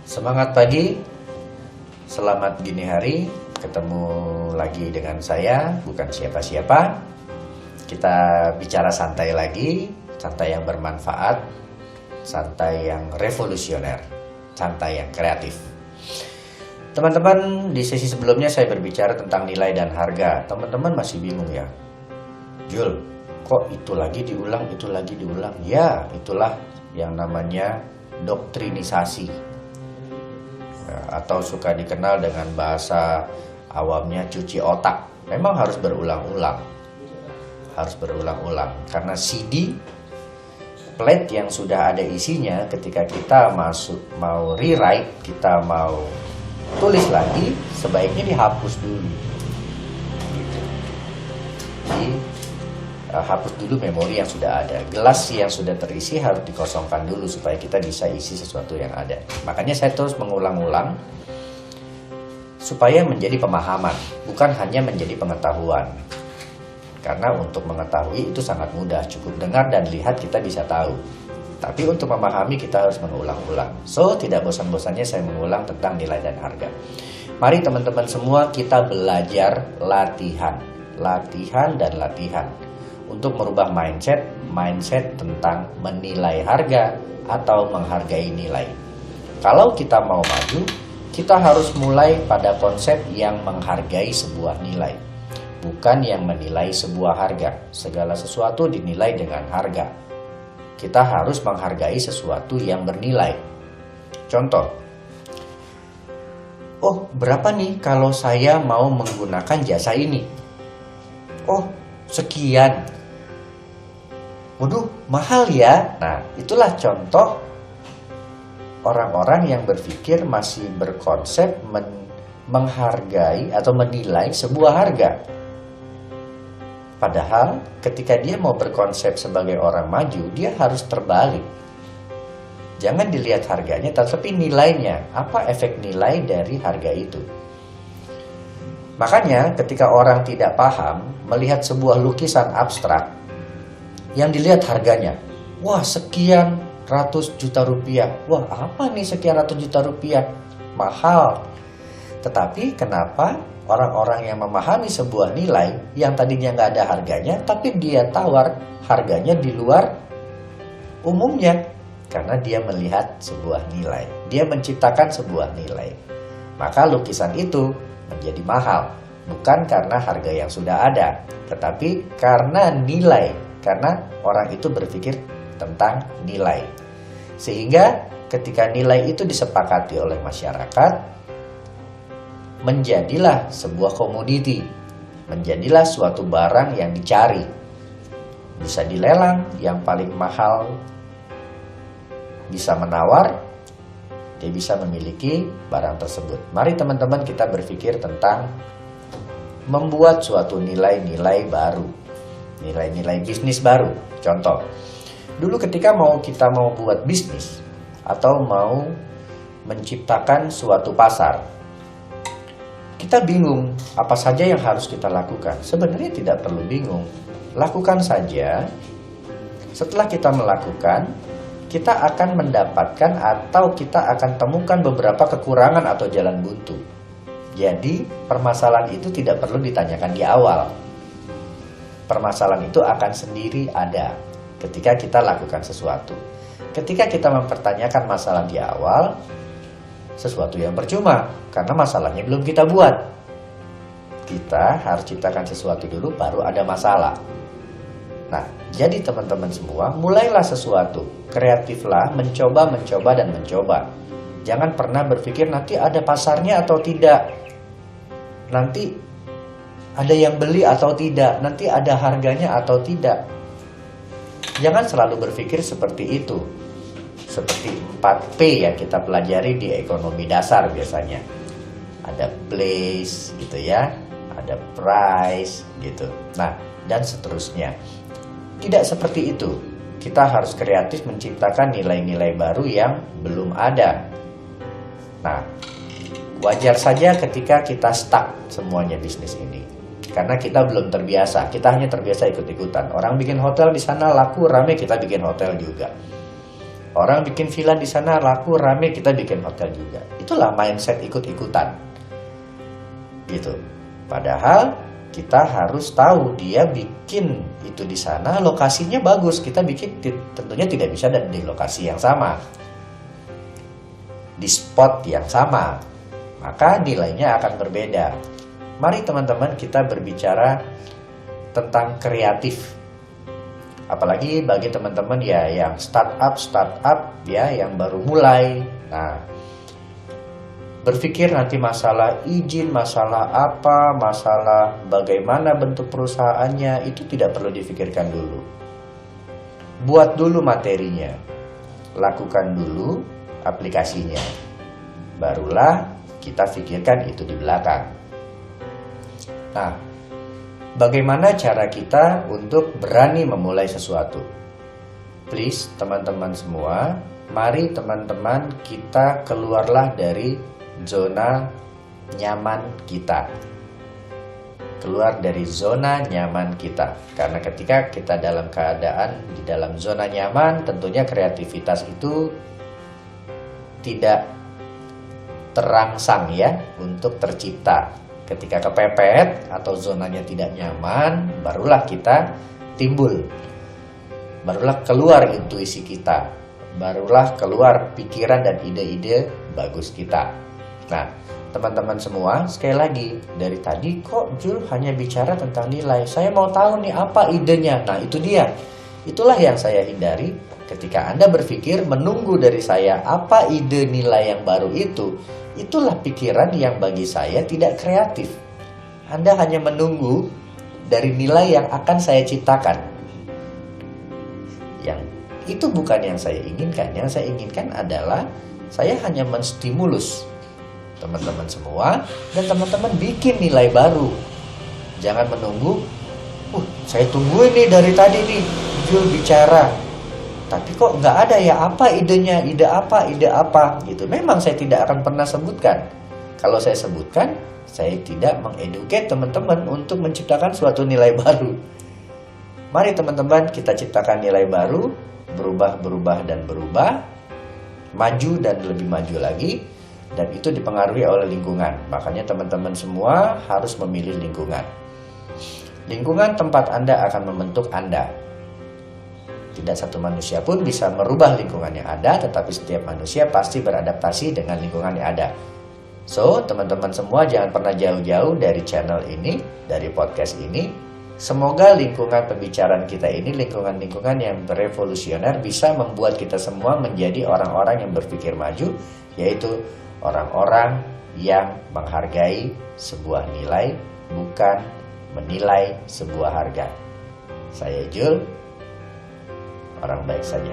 Semangat pagi, selamat dini hari, ketemu lagi dengan saya, bukan siapa-siapa. Kita bicara santai lagi, santai yang bermanfaat, santai yang revolusioner, santai yang kreatif. Teman-teman, di sesi sebelumnya saya berbicara tentang nilai dan harga. Teman-teman masih bingung ya? Jul, kok itu lagi diulang, itu lagi diulang? Ya, itulah yang namanya doktrinisasi. Atau suka dikenal dengan bahasa awamnya cuci otak. Memang harus berulang-ulang. Harus berulang-ulang. Karena CD, plate yang sudah ada isinya, ketika kita mau rewrite, kita mau tulis lagi, sebaiknya dihapus dulu. Gitu. Hapus dulu memori yang sudah ada. Gelas yang sudah terisi harus dikosongkan dulu supaya kita bisa isi sesuatu yang ada. Makanya saya terus mengulang-ulang supaya menjadi pemahaman, bukan hanya menjadi pengetahuan. Karena untuk mengetahui itu sangat mudah, cukup dengar dan lihat kita bisa tahu. Tapi untuk memahami kita harus mengulang-ulang. So, tidak bosan-bosannya saya mengulang tentang nilai dan harga. Mari teman-teman semua kita belajar latihan. Latihan dan latihan. Untuk merubah mindset tentang menilai harga atau menghargai nilai. Kalau kita mau maju, kita harus mulai pada konsep yang menghargai sebuah nilai, bukan yang menilai sebuah harga. Segala sesuatu dinilai dengan harga. Kita harus menghargai sesuatu yang bernilai. Contoh, oh berapa nih kalau saya mau menggunakan jasa ini? Oh sekian. Waduh, mahal ya. Nah, itulah contoh orang-orang yang berpikir masih berkonsep menghargai atau menilai sebuah harga. Padahal ketika dia mau berkonsep sebagai orang maju, dia harus terbalik. Jangan dilihat harganya, tetapi nilainya. Apa efek nilai dari harga itu? Makanya ketika orang tidak paham melihat sebuah lukisan abstrak, yang dilihat harganya, wah sekian ratus juta rupiah. Wah apa nih sekian ratus juta rupiah? Mahal. Tetapi kenapa orang-orang yang memahami sebuah nilai yang tadinya nggak ada harganya, tapi dia tawar harganya di luar umumnya? Karena dia melihat sebuah nilai. Dia menciptakan sebuah nilai. Maka lukisan itu menjadi mahal. Bukan karena harga yang sudah ada, tetapi karena nilai. Karena orang itu berpikir tentang nilai. Sehingga ketika nilai itu disepakati oleh masyarakat, menjadilah sebuah komoditi. Menjadilah suatu barang yang dicari. Bisa dilelang, yang paling mahal bisa menawar, dia bisa memiliki barang tersebut. Mari teman-teman kita berpikir tentang membuat suatu nilai-nilai baru. Nilai-nilai bisnis baru. Contoh, dulu ketika kita mau buat bisnis atau mau menciptakan suatu pasar, kita bingung apa saja yang harus kita lakukan. Sebenarnya tidak perlu bingung. Lakukan saja. Setelah kita melakukan, kita akan mendapatkan atau kita akan temukan beberapa kekurangan atau jalan buntu. Jadi, permasalahan itu tidak perlu ditanyakan di awal. Permasalahan itu akan sendiri ada ketika kita lakukan sesuatu. Ketika kita mempertanyakan masalah di awal, sesuatu yang percuma karena masalahnya belum kita buat. Kita harus ciptakan sesuatu dulu baru ada masalah. Nah, jadi teman-teman semua, mulailah sesuatu. Kreatiflah, mencoba dan mencoba. Jangan pernah berpikir nanti ada pasarnya atau tidak. Nanti ada yang beli atau tidak, nanti ada harganya atau tidak. Jangan selalu berpikir seperti itu. Seperti 4P yang kita pelajari di ekonomi dasar biasanya. Ada place gitu ya, ada price gitu. Nah, dan seterusnya. Tidak seperti itu. Kita harus kreatif menciptakan nilai-nilai baru yang belum ada. Nah, wajar saja ketika kita stuck semuanya bisnis ini. Karena kita belum terbiasa, kita hanya terbiasa ikut-ikutan. Orang bikin hotel di sana laku, rame, kita bikin hotel juga. Orang bikin villa di sana laku rame, kita bikin hotel juga. Itulah mindset ikut-ikutan. Gitu. Padahal kita harus tahu dia bikin itu di sana, lokasinya bagus. Kita bikin tentunya tidak bisa dan di lokasi yang sama, di spot yang sama, maka nilainya akan berbeda. Mari teman-teman kita berbicara tentang kreatif. Apalagi bagi teman-teman ya yang startup ya, yang baru mulai. Nah, berpikir nanti masalah izin, masalah apa, masalah bagaimana bentuk perusahaannya, itu tidak perlu difikirkan dulu. Buat dulu materinya, lakukan dulu aplikasinya, barulah kita pikirkan itu di belakang. Nah, bagaimana cara kita untuk berani memulai sesuatu? Please teman-teman semua, mari teman-teman kita keluarlah dari zona nyaman kita. Keluar dari zona nyaman kita. Karena ketika kita dalam keadaan di dalam zona nyaman, tentunya kreativitas itu tidak terangsang ya untuk tercipta. Ketika kepepet atau zonanya tidak nyaman, barulah kita timbul. Barulah keluar intuisi kita. Barulah keluar pikiran dan ide-ide bagus kita. Nah, teman-teman semua, sekali lagi, dari tadi kok Jul hanya bicara tentang nilai. Saya mau tahu nih apa idenya. Nah, itu dia. Itulah yang saya hindari ketika Anda berpikir menunggu dari saya apa ide nilai yang baru itu. Itulah pikiran yang bagi saya tidak kreatif. Anda hanya menunggu dari nilai yang akan saya ciptakan. Yang itu bukan yang saya inginkan. Yang saya inginkan adalah saya hanya menstimulus teman-teman semua dan teman-teman bikin nilai baru. Jangan menunggu, saya tungguin nih dari tadi nih Jul bicara, tapi kok nggak ada ya, apa idenya, ide apa gitu. Memang saya tidak akan pernah sebutkan. Kalau saya sebutkan, saya tidak mengeduket teman-teman untuk menciptakan suatu nilai baru. Mari teman-teman kita ciptakan nilai baru, berubah dan berubah, maju dan lebih maju lagi, dan itu dipengaruhi oleh lingkungan. Makanya teman-teman semua harus memilih lingkungan. Lingkungan tempat Anda akan membentuk Anda. Tidak satu manusia pun bisa merubah lingkungan yang ada, tetapi setiap manusia pasti beradaptasi dengan lingkungan yang ada. So, teman-teman semua jangan pernah jauh-jauh dari channel ini, dari podcast ini. Semoga lingkungan pembicaraan kita ini, lingkungan-lingkungan yang berevolusioner, bisa membuat kita semua menjadi orang-orang yang berpikir maju, yaitu orang-orang yang menghargai sebuah nilai, bukan menilai sebuah harga. Saya Jul, orang baik saja.